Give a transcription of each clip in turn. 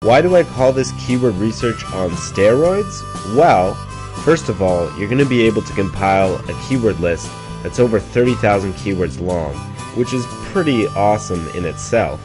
Why do I call this keyword research on steroids? Well, first of all, you're going to be able to compile a keyword list that's over 30,000 keywords long, which is pretty awesome in itself.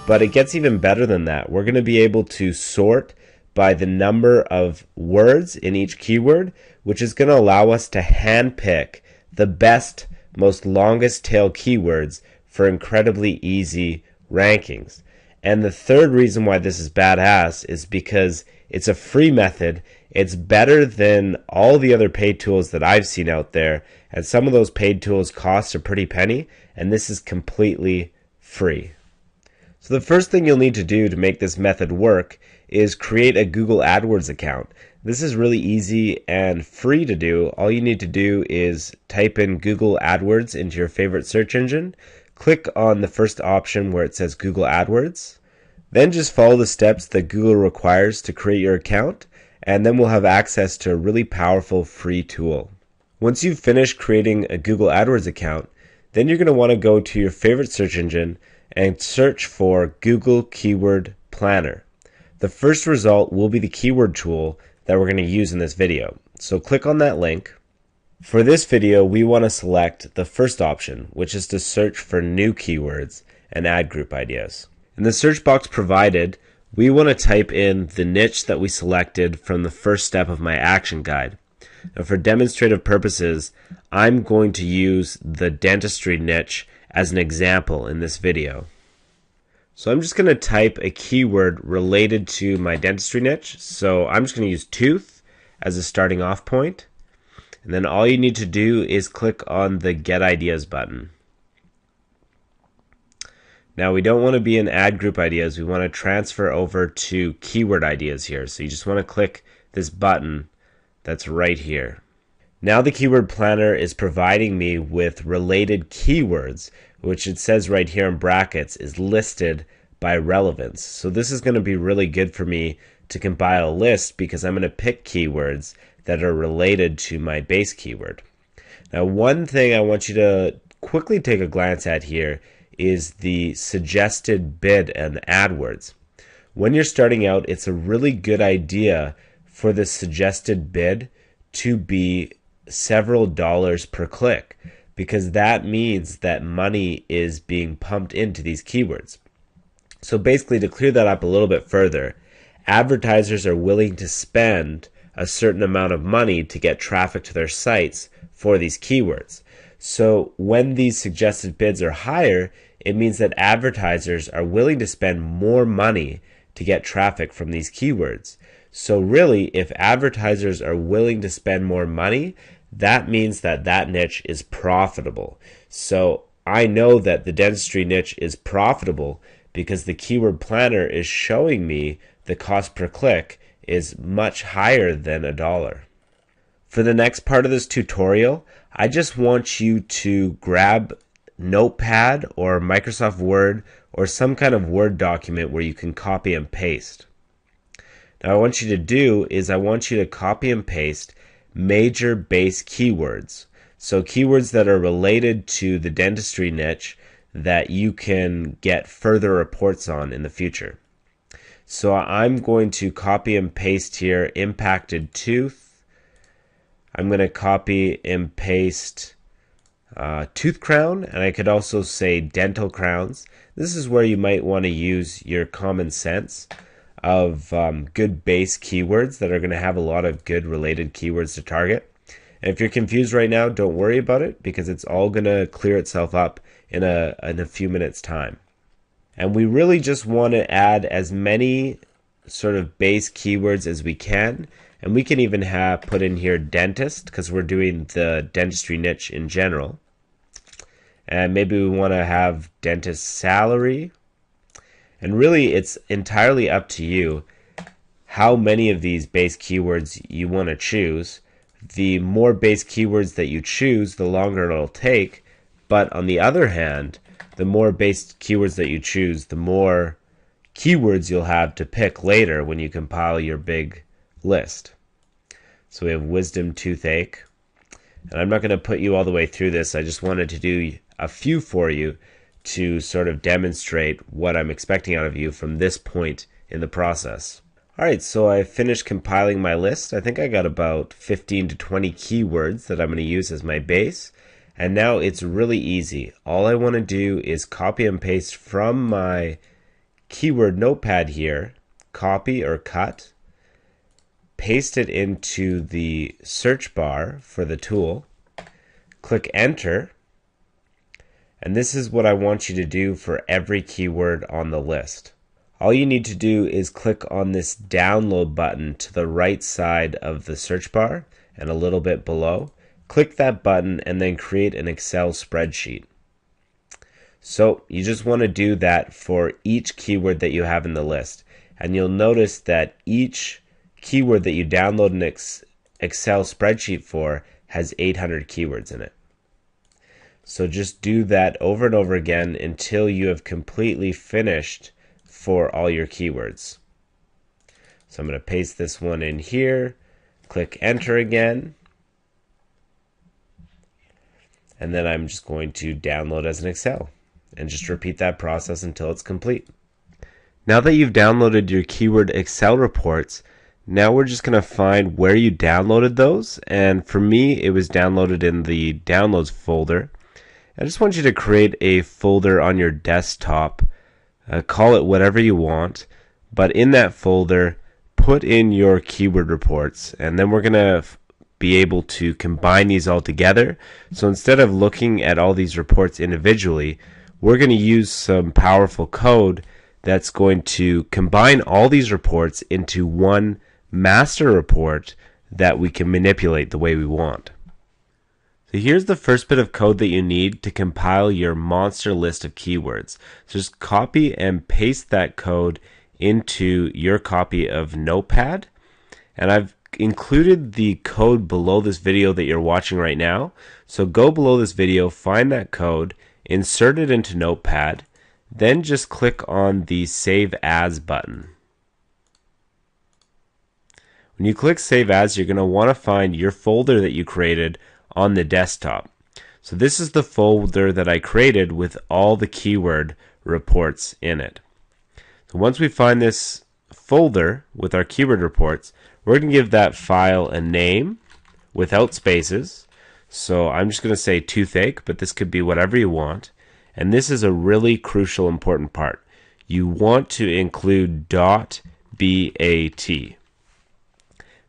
But it gets even better than that. We're going to be able to sort by the number of words in each keyword, which is going to allow us to handpick the best, most longest tail keywords for incredibly easy rankings. And the third reason why this is badass is because it's a free method. It's better than all the other paid tools that I've seen out there. And some of those paid tools cost a pretty penny, and this is completely free. So the first thing you'll need to do to make this method work is create a Google AdWords account. This is really easy and free to do. All you need to do is type in Google AdWords into your favorite search engine. Click on the first option where it says Google AdWords. Then just follow the steps that Google requires to create your account, and then we'll have access to a really powerful free tool. Once you've finished creating a Google AdWords account, then you're going to want to go to your favorite search engine and search for Google Keyword Planner. The first result will be the keyword tool that we're going to use in this video. So click on that link. For this video, we want to select the first option, which is to search for new keywords and ad group ideas. In the search box provided, we want to type in the niche that we selected from the first step of my action guide. Now, for demonstrative purposes, I'm going to use the dentistry niche as an example in this video. So I'm just going to type a keyword related to my dentistry niche. So I'm just going to use tooth as a starting off point. And then all you need to do is click on the Get Ideas button. Now we don't want to be in ad group ideas. We want to transfer over to keyword ideas here. So you just want to click this button that's right here. Now the keyword planner is providing me with related keywords, which it says right here in brackets is listed by relevance. So this is going to be really good for me to compile a list because I'm going to pick keywords that are related to my base keyword. Now, one thing I want you to quickly take a glance at here is the suggested bid and AdWords. When you're starting out, it's a really good idea for the suggested bid to be several dollars per click, because that means that money is being pumped into these keywords. So basically, to clear that up a little bit further, advertisers are willing to spend a certain amount of money to get traffic to their sites for these keywords. So when these suggested bids are higher, it means that advertisers are willing to spend more money to get traffic from these keywords. So really, if advertisers are willing to spend more money, that means that that niche is profitable. So I know that the dentistry niche is profitable because the keyword planner is showing me the cost per click is much higher than $1. For the next part of this tutorial, I just want you to grab Notepad or Microsoft Word or some kind of Word document where you can copy and paste. Now what I want you to do is I want you to copy and paste major base keywords. So keywords that are related to the dentistry niche that you can get further reports on in the future. So I'm going to copy and paste here impacted tooth. I'm going to copy and paste tooth crown, and I could also say dental crowns. This is where you might want to use your common sense of good base keywords that are going to have a lot of good related keywords to target. And if you're confused right now, don't worry about it because it's all going to clear itself up in a few minutes time. And we really just want to add as many sort of base keywords as we can. And we can even put in here dentist because we're doing the dentistry niche in general. And maybe we want to have dentist salary. And really, it's entirely up to you how many of these base keywords you want to choose. The more base keywords that you choose, the longer it'll take. But on the other hand, the more base keywords that you choose, the more keywords you'll have to pick later when you compile your big list. So we have wisdom toothache. And I'm not going to put you all the way through this. I just wanted to do a few for you to sort of demonstrate what I'm expecting out of you from this point in the process. Alright, so I finished compiling my list. I think I got about 15 to 20 keywords that I'm going to use as my base. And now it's really easy. All I want to do is copy and paste from my keyword notepad here, copy or cut, paste it into the search bar for the tool, click enter, and this is what I want you to do for every keyword on the list. All you need to do is click on this download button to the right side of the search bar and a little bit below. Click that button and then create an Excel spreadsheet. So you just want to do that for each keyword that you have in the list. And you'll notice that each keyword that you download an Excel spreadsheet for has 800 keywords in it. So just do that over and over again until you have completely finished for all your keywords. So I'm going to paste this one in here, click enter again, and then I'm just going to download as an Excel and just repeat that process until it's complete. Now that you've downloaded your keyword Excel reports, now we're just going to find where you downloaded those, and for me it was downloaded in the downloads folder. I just want you to create a folder on your desktop. Call it whatever you want, but in that folder put in your keyword reports, and then we're going to be able to combine these all together. So instead of looking at all these reports individually, we're going to use some powerful code that's going to combine all these reports into one master report that we can manipulate the way we want. So here's the first bit of code that you need to compile your monster list of keywords. So just copy and paste that code into your copy of Notepad. And I've included the code below this video that you're watching right now. So go below this video, find that code, insert it into Notepad, then just click on the Save As button. When you click Save As, you're going to want to find your folder that you created on the desktop. So this is the folder that I created with all the keyword reports in it. So once we find this folder with our keyword reports, we're going to give that file a name without spaces. So I'm just going to say toothache, but this could be whatever you want. And this is a really crucial important part. You want to include .bat. And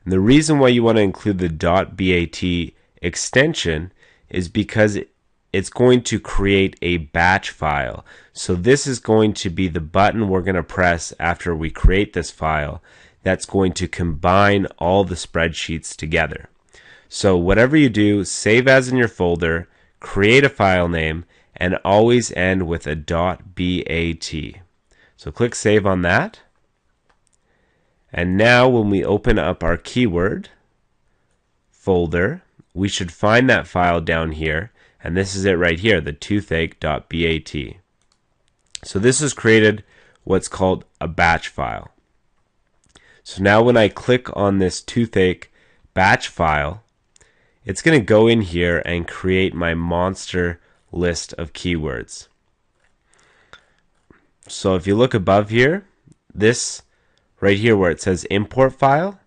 the reason why you want to include the .bat extension is because it's going to create a batch file. So this is going to be the button we're going to press after we create this file that's going to combine all the spreadsheets together. So whatever you do, save as in your folder, create a file name, and always end with a .bat. So click save on that. And now when we open up our keyword folder, we should find that file down here, and this is it right here, the toothache.bat. So this has created what's called a batch file. So now when I click on this toothache batch file, it's going to go in here and create my monster list of keywords. So if you look above here, this right here where it says import file,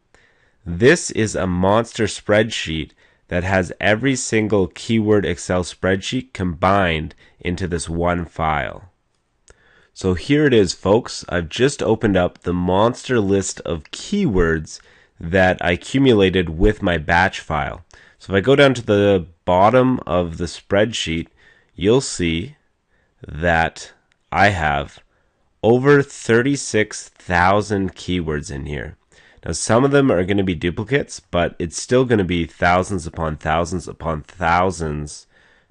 this is a monster spreadsheet that has every single keyword Excel spreadsheet combined into this one file. So here it is, folks. I've just opened up the monster list of keywords that I accumulated with my batch file. So if I go down to the bottom of the spreadsheet, you'll see that I have over 36,000 keywords in here. Now some of them are going to be duplicates, but it's still going to be thousands upon thousands upon thousands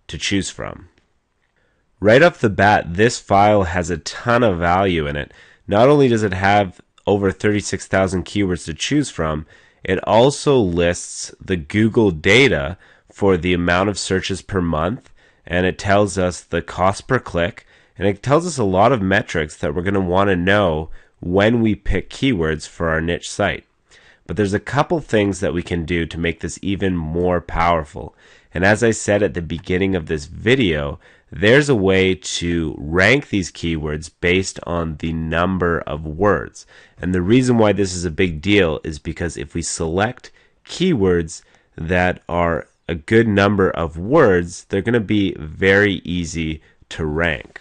to choose from. Right off the bat, this file has a ton of value in it. Not only does it have over 36,000 keywords to choose from, it also lists the Google data for the amount of searches per month, and it tells us the cost per click, and it tells us a lot of metrics that we're going to want to know when we pick keywords for our niche site. But there's a couple things that we can do to make this even more powerful. And as I said at the beginning of this video, there's a way to rank these keywords based on the number of words. And the reason why this is a big deal is because if we select keywords that are a good number of words, they're going to be very easy to rank.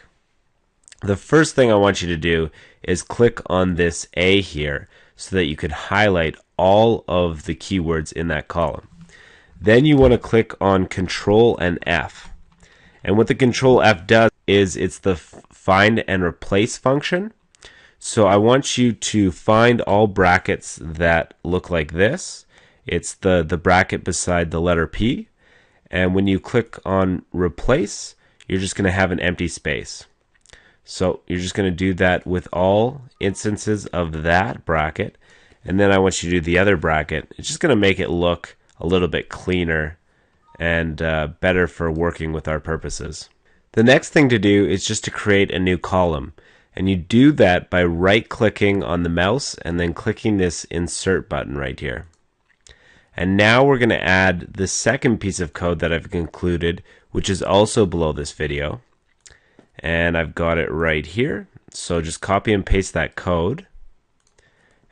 The first thing I want you to do is click on this A here so that you can highlight all of the keywords in that column. Then you want to click on Control and F. And what the Control F does is it's the find and replace function. So I want you to find all brackets that look like this. It's the bracket beside the letter P. And when you click on replace, you're just going to have an empty space. So you're just going to do that with all instances of that bracket. And then I want you to do the other bracket. It's just going to make it look a little bit cleaner and better for working with our purposes. The next thing to do is just to create a new column. And you do that by right-clicking on the mouse and then clicking this insert button right here. And now we're going to add the second piece of code that I've included, which is also below this video. And I've got it right here. So just copy and paste that code.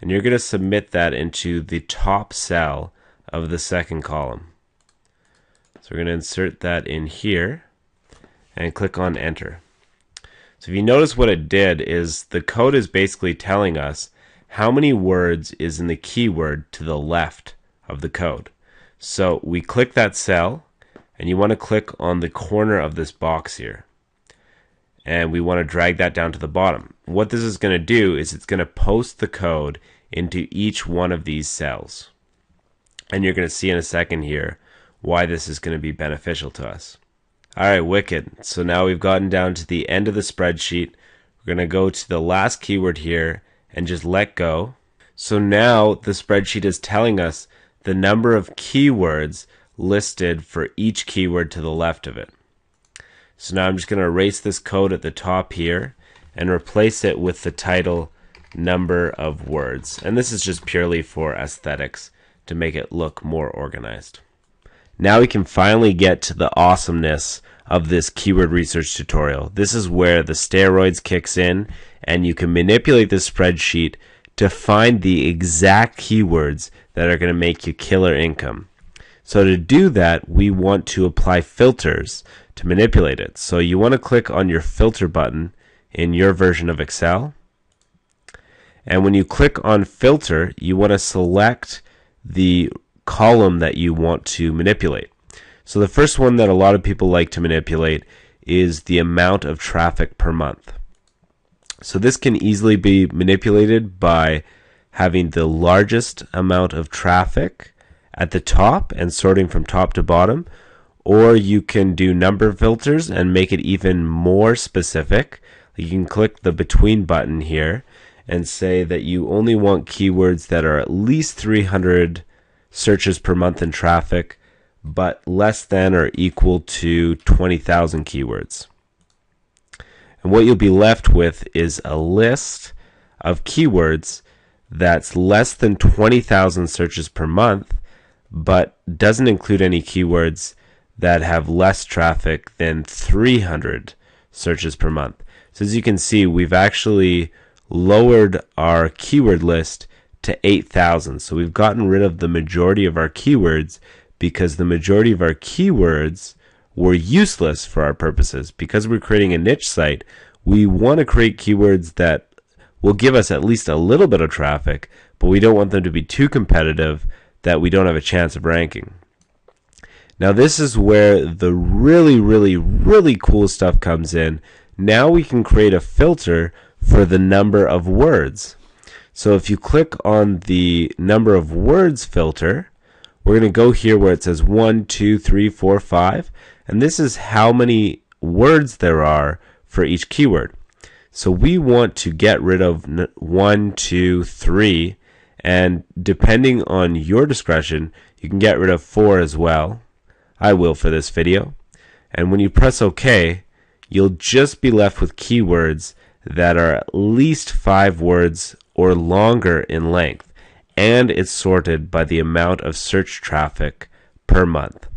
And you're going to submit that into the top cell of the second column. So we're going to insert that in here and click on enter. So if you notice what it did is the code is basically telling us how many words is in the keyword to the left of the code. So we click that cell and you want to click on the corner of this box here. And we want to drag that down to the bottom. What this is going to do is it's going to post the code into each one of these cells. And you're going to see in a second here why this is going to be beneficial to us. Alright, wicked. So now we've gotten down to the end of the spreadsheet. We're going to go to the last keyword here and just let go. So now the spreadsheet is telling us the number of keywords listed for each keyword to the left of it. So now I'm just going to erase this code at the top here and replace it with the title number of words. And this is just purely for aesthetics to make it look more organized. Now we can finally get to the awesomeness of this keyword research tutorial. This is where the steroids kicks in and you can manipulate this spreadsheet to find the exact keywords that are going to make you killer income. So to do that, we want to apply filters to manipulate it. So you want to click on your filter button in your version of Excel. And when you click on filter, you want to select the column that you want to manipulate. So the first one that a lot of people like to manipulate is the amount of traffic per month. So this can easily be manipulated by having the largest amount of traffic at the top and sorting from top to bottom, or you can do number filters and make it even more specific. You can click the between button here and say that you only want keywords that are at least 300 searches per month in traffic, but less than or equal to 20,000 keywords. And what you'll be left with is a list of keywords that's less than 20,000 searches per month, but doesn't include any keywords that have less traffic than 300 searches per month. So as you can see, we've actually lowered our keyword list to 8,000. So we've gotten rid of the majority of our keywords because the majority of our keywords were useless for our purposes. Because we're creating a niche site, we want to create keywords that will give us at least a little bit of traffic, but we don't want them to be too competitive that we don't have a chance of ranking. Now this is where the really cool stuff comes in. Now we can create a filter for the number of words. So if you click on the number of words filter, we're going to go here where it says 1, 2, 3, 4, 5, and this is how many words there are for each keyword. So we want to get rid of 1, 2, 3, and depending on your discretion, you can get rid of 4 as well. I will for this video. And when you press OK, you'll just be left with keywords that are at least 5 words or longer in length, and it's sorted by the amount of search traffic per month.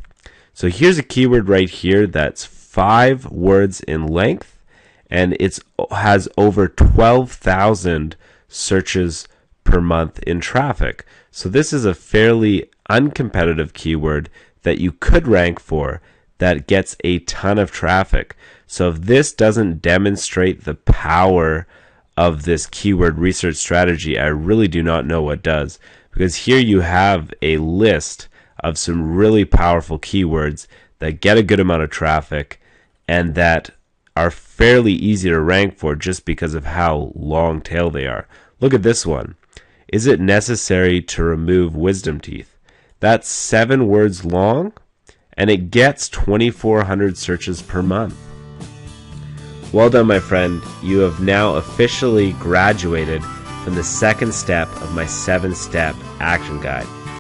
So here's a keyword right here that's 5 words in length, and it has over 12,000 searches per month in traffic. So this is a fairly uncompetitive keyword that you could rank for that gets a ton of traffic. So if this doesn't demonstrate the power of this keyword research strategy, I really do not know what does, because here you have a list of some really powerful keywords that get a good amount of traffic and that are fairly easy to rank for just because of how long tail they are. Look at this one. Is it necessary to remove wisdom teeth? That's 7 words long, and it gets 2,400 searches per month. Well done, my friend. You have now officially graduated from the second step of my 7-step action guide.